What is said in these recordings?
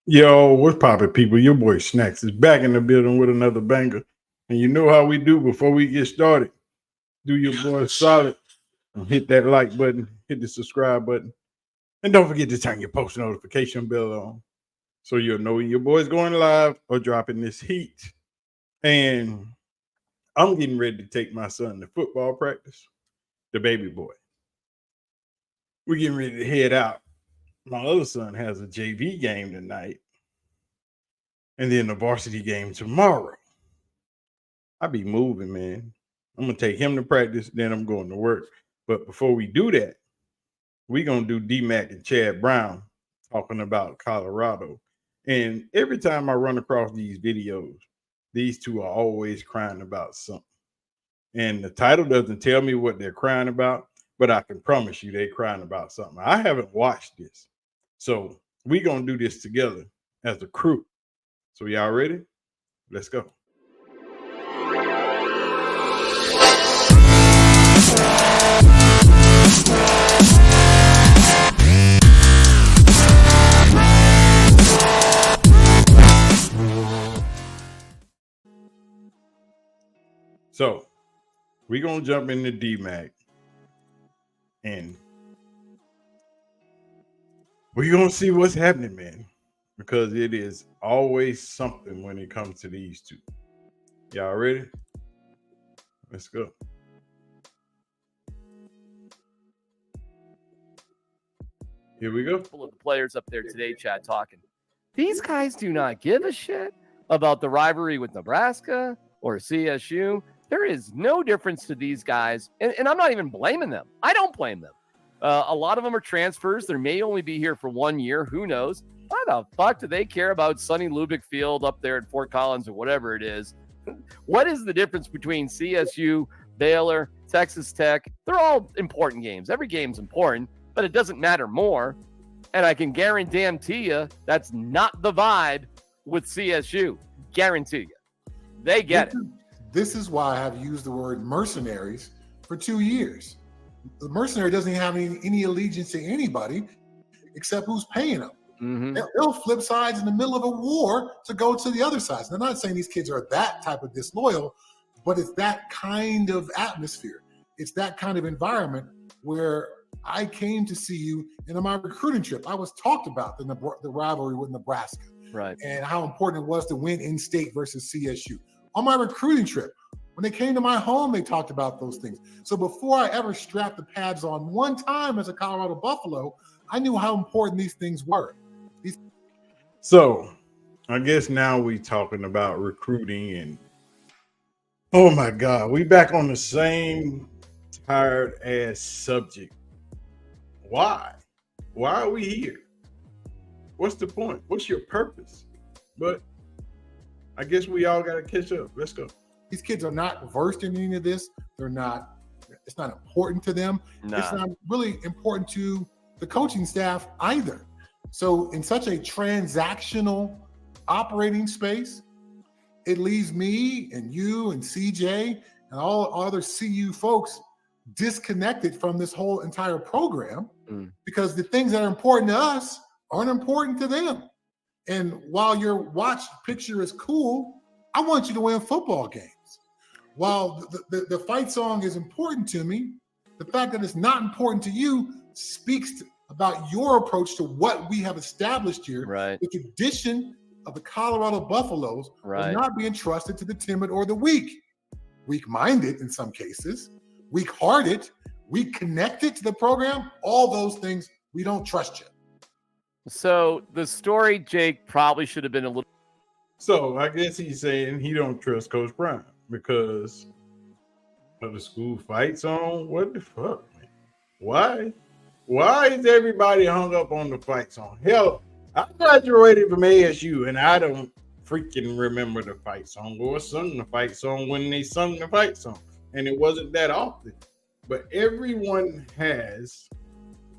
Yo, what's poppin', people? Your boy Snacks is back in the building with another banger. And you know how we do before we get started. Do your boy solid and hit that like button, hit the subscribe button, and don't forget to turn your post notification bell on so you'll know when your boy's going live or dropping this heat. And I'm getting ready to take my son to football practice, the baby boy. We're getting ready to head out. My other son has a JV game tonight and then the varsity game tomorrow. I be moving, man. I'm gonna take him to practice, then I'm going to work. But before we do that, we gonna do D-Mac and Chad Brown talking about Colorado. And every time I run across these videos, these two are always crying about something. And the title doesn't tell me what they're crying about, but I can promise you they're crying about something. I haven't watched this. So we gonna do this together as a crew. So y'all ready? Let's go. So we're gonna jump into D-Mac and we're gonna see what's happening, man. Because it is always something when it comes to these two. Y'all ready? Let's go. Here we go. Of the players up there today, Chad, talking. These guys do not give a shit about the rivalry with Nebraska or CSU. There is no difference to these guys, and I'm not even blaming them. I don't blame them. A lot of them are transfers. They may only be here for 1 year. Who knows? Why the fuck do they care about Sonny Lubick Field up there at Fort Collins or whatever it is? What is the difference between CSU, Baylor, Texas Tech? They're all important games. Every game's important, but it doesn't matter more. And I can guarantee you that's not the vibe with CSU. Guarantee you. They get it. This is why I have used the word mercenaries for 2 years. The mercenary doesn't have any allegiance to anybody except who's paying them. Mm-hmm. They'll flip sides in the middle of a war to go to the other side. And I'm not saying these kids are that type of disloyal, but it's that kind of atmosphere. It's that kind of environment where I came to see you, and on my recruiting trip, I was talked about the rivalry with Nebraska, right, and how important it was to win in state versus CSU. On my recruiting trip, when they came to my home, they talked about those things. So before I ever strapped the pads on one time as a Colorado Buffalo, I knew how important these things were. So I guess now we talking about recruiting and oh my God, we back on the same tired ass subject. Why? Why are we here? What's the point? What's your purpose? But I guess we all got to catch up. Let's go. These kids are not versed in any of this. It's not important to them. Nah. It's not really important to the coaching staff either. So in such a transactional operating space, it leaves me and you and CJ and all other CU folks disconnected from this whole entire program because the things that are important to us aren't important to them. And while your watch picture is cool, I want you to win football games. While the fight song is important to me, the fact that it's not important to you speaks about your approach to what we have established here. Right. The tradition of the Colorado Buffaloes right. will not be entrusted to the timid or the weak. Weak-minded in some cases, weak-hearted, weak-connected to the program, all those things, we don't trust you. So the story, Jake, probably should have been a little. So I guess he's saying he don't trust Coach Prime because of the school fight song. What the fuck, man? Why? Why is everybody hung up on the fight song? Hell, I graduated from ASU and I don't freaking remember the fight song or sung the fight song when they sung the fight song. And it wasn't that often. But everyone has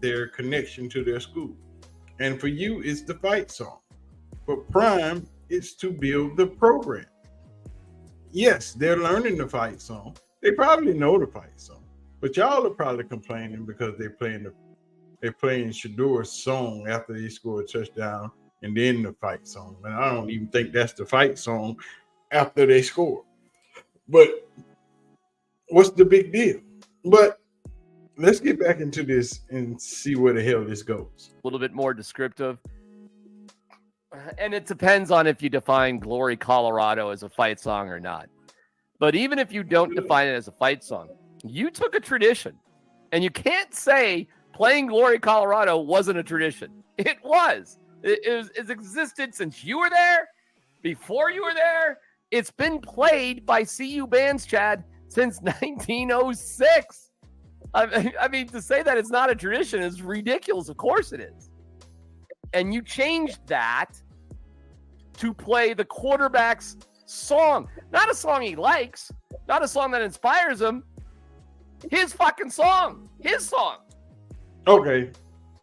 their connection to their school. And for you, it's the fight song. For Prime, it's to build the program. Yes, they're learning the fight song. They probably know the fight song. But y'all are probably complaining because they're playing Shedeur's song after they score a touchdown and then the fight song. And I don't even think that's the fight song after they score. But what's the big deal? But let's get back into this and see where the hell this goes. A little bit more descriptive. And it depends on if you define Glory Colorado as a fight song or not. But even if you don't define it as a fight song, you took a tradition. And you can't say playing Glory Colorado wasn't a tradition. It was. It's existed since you were there, before you were there. It's been played by CU bands, Chad, since 1906. I mean, to say that it's not a tradition is ridiculous. Of course it is. And you changed that to play the quarterback's song. Not a song he likes, not a song that inspires him. His fucking song. His song. Okay.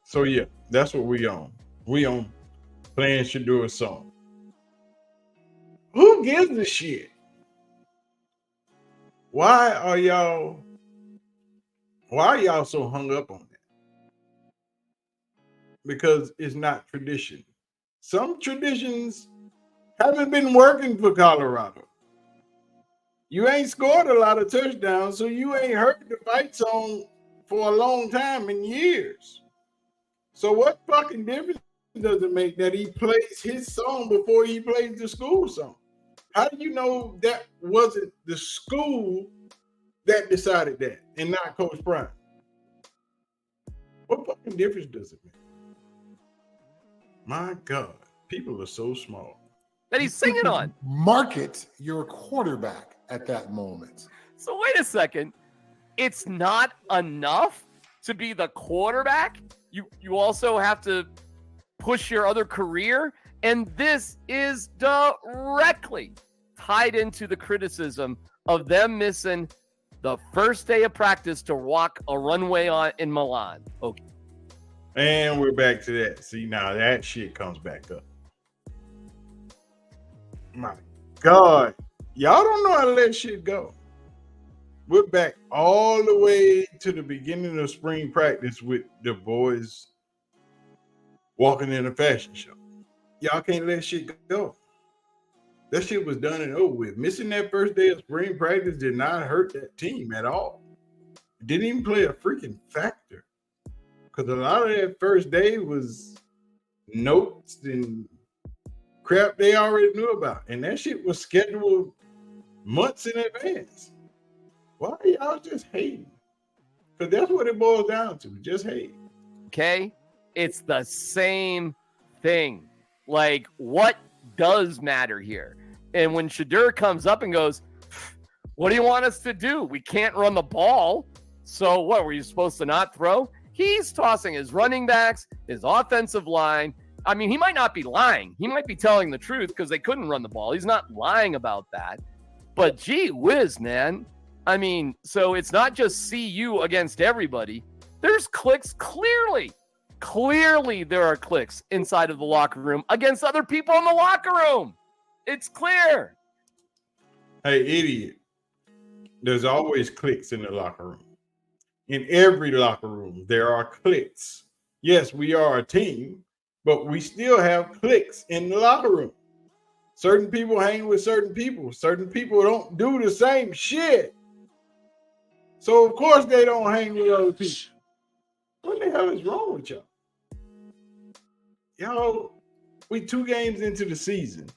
So, yeah, that's what we on. We on playing Shedeur's song. Who gives a shit? Why are y'all so hung up on that? Because it's not tradition. Some traditions haven't been working for Colorado. You ain't scored a lot of touchdowns, so you ain't heard the fight song for a long time in years. So what fucking difference does it make that he plays his song before he plays the school song? How do you know that wasn't the school that decided that and not Coach Prime? What fucking difference does it make? My God, people are so small. That he's singing on. Market your quarterback at that moment. So wait a second. It's not enough to be the quarterback. You also have to push your other career. And this is directly tied into the criticism of them missing the first day of practice to walk a runway in Milan. Okay. And we're back to that. See, now that shit comes back up. My God. Y'all don't know how to let shit go. We're back all the way to the beginning of spring practice with the boys walking in a fashion show. Y'all can't let shit go. That shit was done and over with. Missing that first day of spring practice did not hurt that team at all. It didn't even play a freaking factor. Because a lot of that first day was notes and crap they already knew about. And that shit was scheduled months in advance. Why are y'all just hating? Because that's what it boils down to. Just hate. Okay? It's the same thing. Like, what does matter here? And when Shedeur comes up and goes, what do you want us to do? We can't run the ball. So what, were you supposed to not throw? He's tossing his running backs, his offensive line. I mean, he might not be lying. He might be telling the truth because they couldn't run the ball. He's not lying about that. But gee whiz, man. I mean, so it's not just CU against everybody. There's clicks clearly. Clearly there are clicks inside of the locker room against other people in the locker room. It's clear. Hey, idiot. There's always cliques in the locker room. In every locker room, there are cliques. Yes, we are a team, but we still have cliques in the locker room. Certain people hang with certain people. Certain people don't do the same shit. So, of course, they don't hang with other people. What the hell is wrong with y'all? Y'all, we 2 games into the season,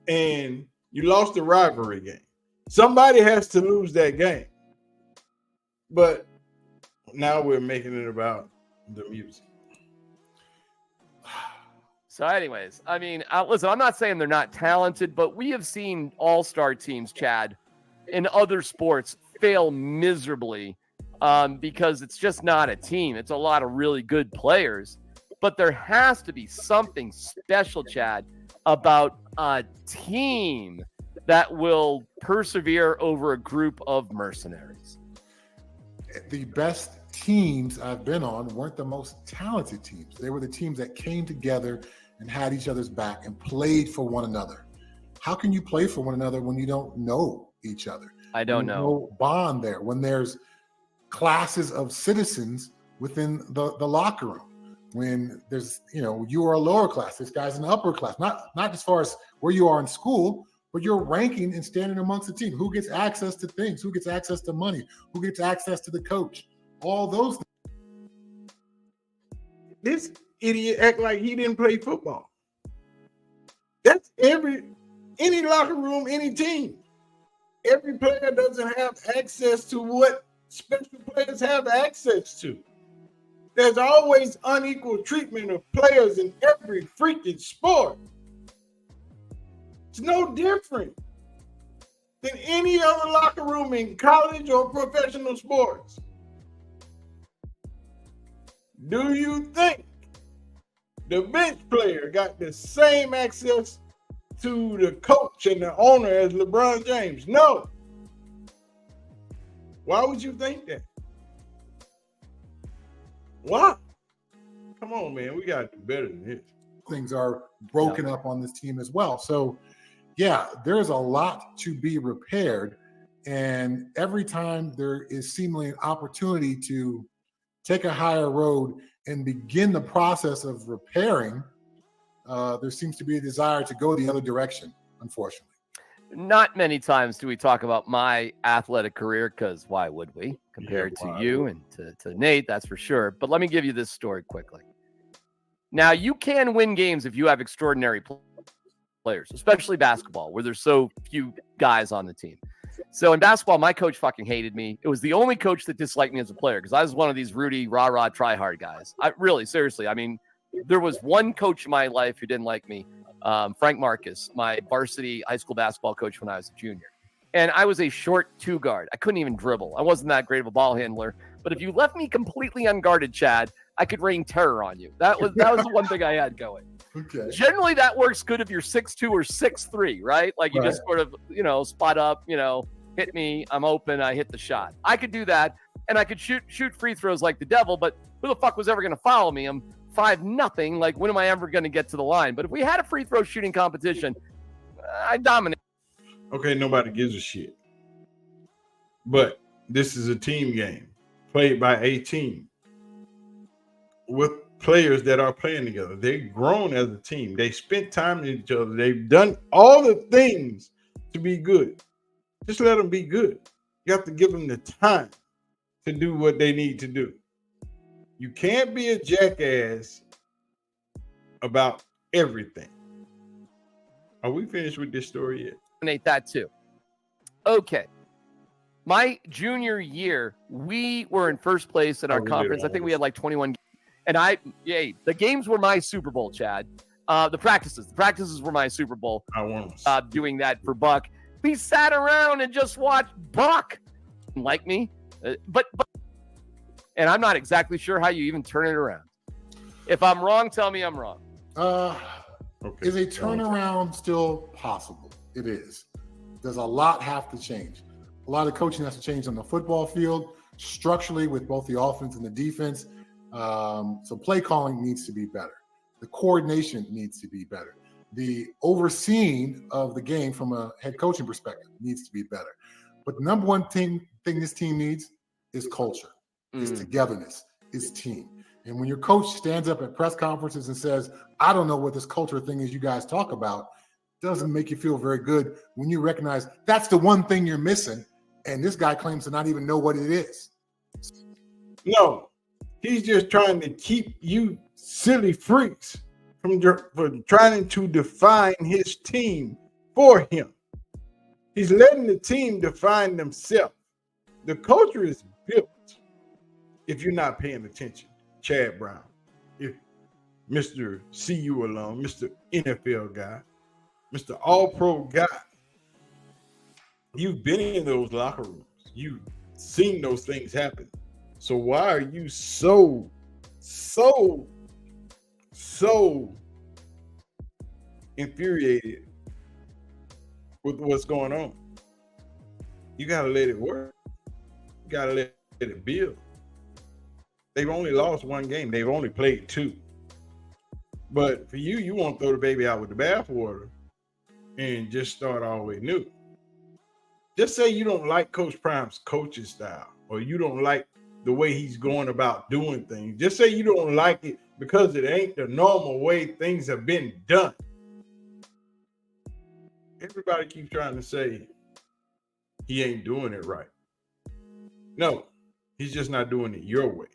and you lost the rivalry game. Somebody has to lose that game. But now we're making it about the music. So anyways, I mean, listen, I'm not saying they're not talented, but we have seen all-star teams, Chad, in other sports fail miserably because it's just not a team. It's a lot of really good players. But there has to be something special, Chad, about a team that will persevere over a group of mercenaries. The best teams I've been on weren't the most talented teams. They were the teams that came together and had each other's back and played for one another. How can you play for one another when you don't know each other? I don't know. No bond there. When there's classes of citizens within the locker room. when there's, you are a lower class, this guy's an upper class, not as far as where you are in school, but you're ranking and standing amongst the team. Who gets access to things? Who gets access to money? Who gets access to the coach? All those things. This idiot act like he didn't play football. That's any locker room, any team. Every player doesn't have access to what special players have access to. There's always unequal treatment of players in every freaking sport. It's no different than any other locker room in college or professional sports. Do you think the bench player got the same access to the coach and the owner as LeBron James? No. Why would you think that? Why? Come on, man. We got to do better than this. Things are broken up on this team as well. So, yeah, there's a lot to be repaired. And every time there is seemingly an opportunity to take a higher road and begin the process of repairing, there seems to be a desire to go the other direction, unfortunately. Not many times do we talk about my athletic career, because why would we, compared to you and to Nate, that's for sure. But let me give you this story quickly. Now, you can win games if you have extraordinary players, especially basketball, where there's so few guys on the team. So in basketball, my coach fucking hated me. It was the only coach that disliked me as a player, because I was one of these Rudy, rah-rah, try-hard guys. Seriously, I mean, there was one coach in my life who didn't like me, Frank Marcus, my varsity high school basketball coach when I was a junior. And I was a short two guard. I couldn't even dribble. I wasn't that great of a ball handler. But if you left me completely unguarded, Chad, I could rain terror on you. That was the one thing I had going. Okay. Generally, that works good if you're 6'2" or 6'3", right? Like you just sort of, spot up, hit me, I'm open, I hit the shot. I could do that, and I could shoot free throws like the devil, but who the fuck was ever going to follow me? I'm 5-0. Like, when am I ever going to get to the line? But if we had a free throw shooting competition, I'd dominate. Okay, nobody gives a shit. But this is a team game played by a team with players that are playing together. They've grown as a team. They spent time with each other. They've done all the things to be good. Just let them be good. You have to give them the time to do what they need to do. You can't be a jackass about everything. Are we finished with this story yet? Nate, that too. Okay. My junior year, we were in first place in our conference. I think we had like 21 games. And the games were my Super Bowl, Chad. The practices were my Super Bowl. I won. Doing that for Buck. We sat around and just watched Buck. Like me. But and I'm not exactly sure how you even turn it around. If I'm wrong, tell me I'm wrong. Okay. Is a turnaround still possible? It is. Does a lot have to change? A lot of coaching has to change on the football field, structurally with both the offense and the defense. So play calling needs to be better. The coordination needs to be better. The overseeing of the game from a head coaching perspective needs to be better. But the number one thing this team needs is culture, is togetherness, is team. And when your coach stands up at press conferences and says, I don't know what this culture thing is you guys talk about, doesn't make you feel very good when you recognize that's the one thing you're missing. And this guy claims to not even know what it is. No, he's just trying to keep you silly freaks from trying to define his team for him. He's letting the team define themselves. The culture is built if you're not paying attention. Chad Brown, if Mr. CU alum, Mr. NFL guy, Mr. All-Pro guy, you've been in those locker rooms. You've seen those things happen. So why are you so infuriated with what's going on? You got to let it work. You got to let it build. They've only lost one game. They've only played two. But for you, you want to throw the baby out with the bathwater and just start all the way new. Just say you don't like Coach Prime's coaching style, or you don't like the way he's going about doing things. Just say you don't like it because it ain't the normal way things have been done. Everybody keeps trying to say he ain't doing it right. No, he's just not doing it your way.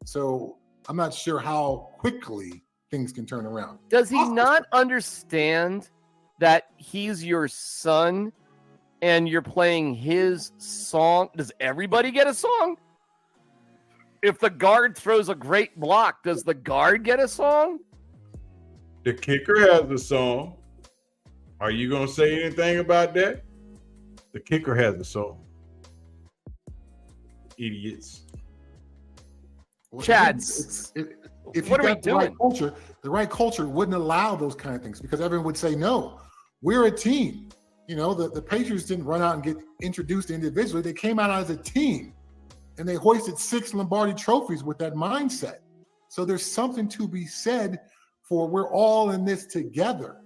So I'm not sure how quickly things can turn around. Does he not understand that he's your son and you're playing his song? Does everybody get a song? If the guard throws a great block, does the guard get a song? The kicker has a song. Are you going to say anything about that? The kicker has a song. Idiots. Well, Chad, if what you are we got the right doing? the right culture wouldn't allow those kind of things because everyone would say, no, we're a team. You know, the Patriots didn't run out and get introduced individually. They came out as a team and they hoisted 6 Lombardi trophies with that mindset. So there's something to be said for we're all in this together.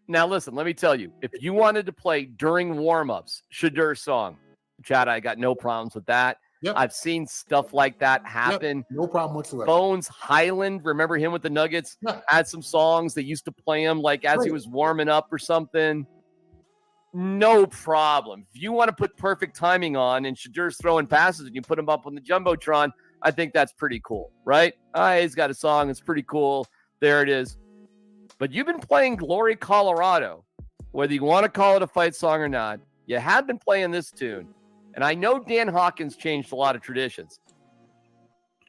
Now, listen, let me tell you, if you wanted to play during warm-ups, Shedeur song, Chad, I got no problems with that. Yep. I've seen stuff like that happen. Yep. No problem whatsoever. Bones Highland, remember him with the Nuggets? Yeah. Had some songs. They used to play him like as he was warming up or something. No problem. If you want to put perfect timing on and Shedeur's throwing passes and you put him up on the Jumbotron, I think that's pretty cool, right? He's got a song. It's pretty cool. There it is. But you've been playing Glory, Colorado, whether you want to call it a fight song or not. You have been playing this tune. And I know Dan Hawkins changed a lot of traditions.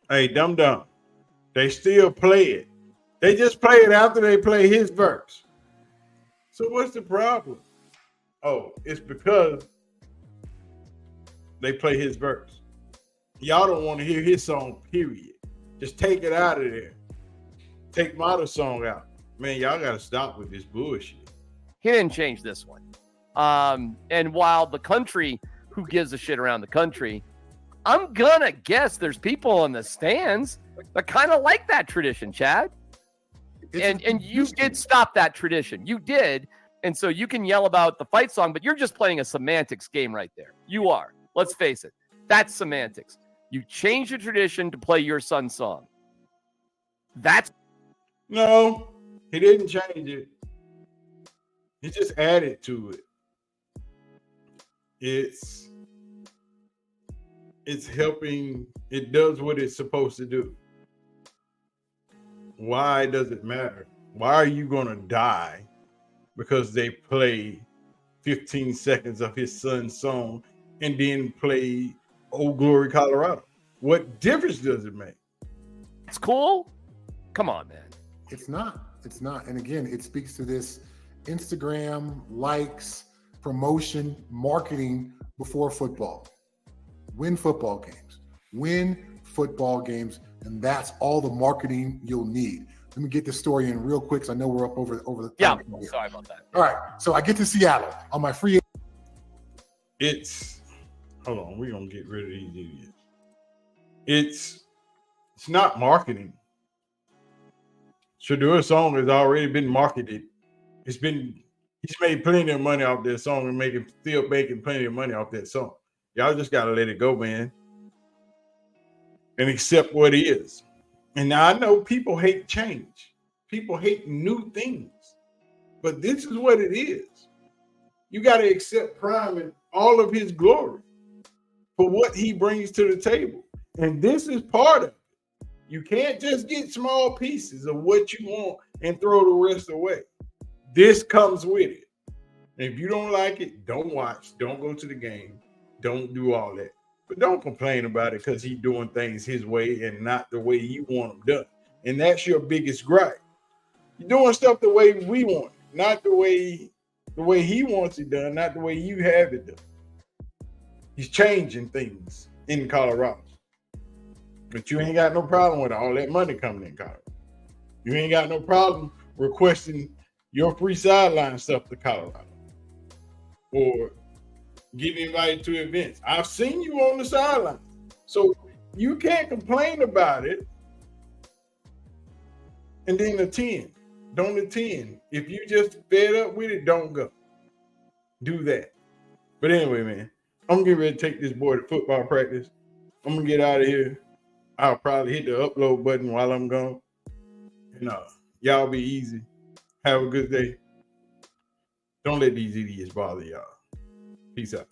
Hey, dum-dum. They still play it. They just play it after they play his verse. So what's the problem? Oh, it's because they play his verse. Y'all don't want to hear his song, period. Just take it out of there. Take my other song out. Man, y'all got to stop with this bullshit. He didn't change this one. And while the country, who gives a shit around the country, I'm going to guess there's people in the stands that kind of like that tradition, Chad. And you did stop that tradition. You did. And so you can yell about the fight song, but you're just playing a semantics game right there. You are. Let's face it. That's semantics. You changed the tradition to play your son's song. No, he didn't change it. He just added to it. It's helping. It does what it's supposed to do. Why does it matter? Why are you going to die because they play 15 seconds of his son's song and then play Old Glory, Colorado? What difference does it make? It's cool. Come on, man. It's not. And again, it speaks to this Instagram, likes, promotion, marketing before football. Win football games. And that's all the marketing you'll need. Let me get this story in real quick because I know we're up over the time. Yeah, sorry about that. All right, so I get to Seattle on my free. Hold on, we're going to get rid of these idiots. It's not marketing. Shedeur's song has already been marketed. He's made plenty of money off that song and still making plenty of money off that song. Y'all just got to let it go, man. And accept what is. And now I know people hate change. People hate new things. But this is what it is. You got to accept Prime in all of his glory for what he brings to the table. And this is part of it. You can't just get small pieces of what you want and throw the rest away. This comes with it. And if you don't like it, don't watch. Don't go to the game. Don't do all that. But don't complain about it because he's doing things his way and not the way you want them done. And that's your biggest gripe. You're doing stuff the way we want it, not the way he wants it done, not the way you have it done. He's changing things in Colorado. But you ain't got no problem with all that money coming in Colorado. You ain't got no problem requesting your free sideline stuff to Colorado or getting invited to events. I've seen you on the sideline. So you can't complain about it and then attend. Don't attend. If you just fed up with it, don't go. Do that. But anyway, man, I'm getting ready to take this boy to football practice. I'm going to get out of here. I'll probably hit the upload button while I'm gone. And y'all be easy. Have a good day. Don't let these idiots bother y'all. Peace out.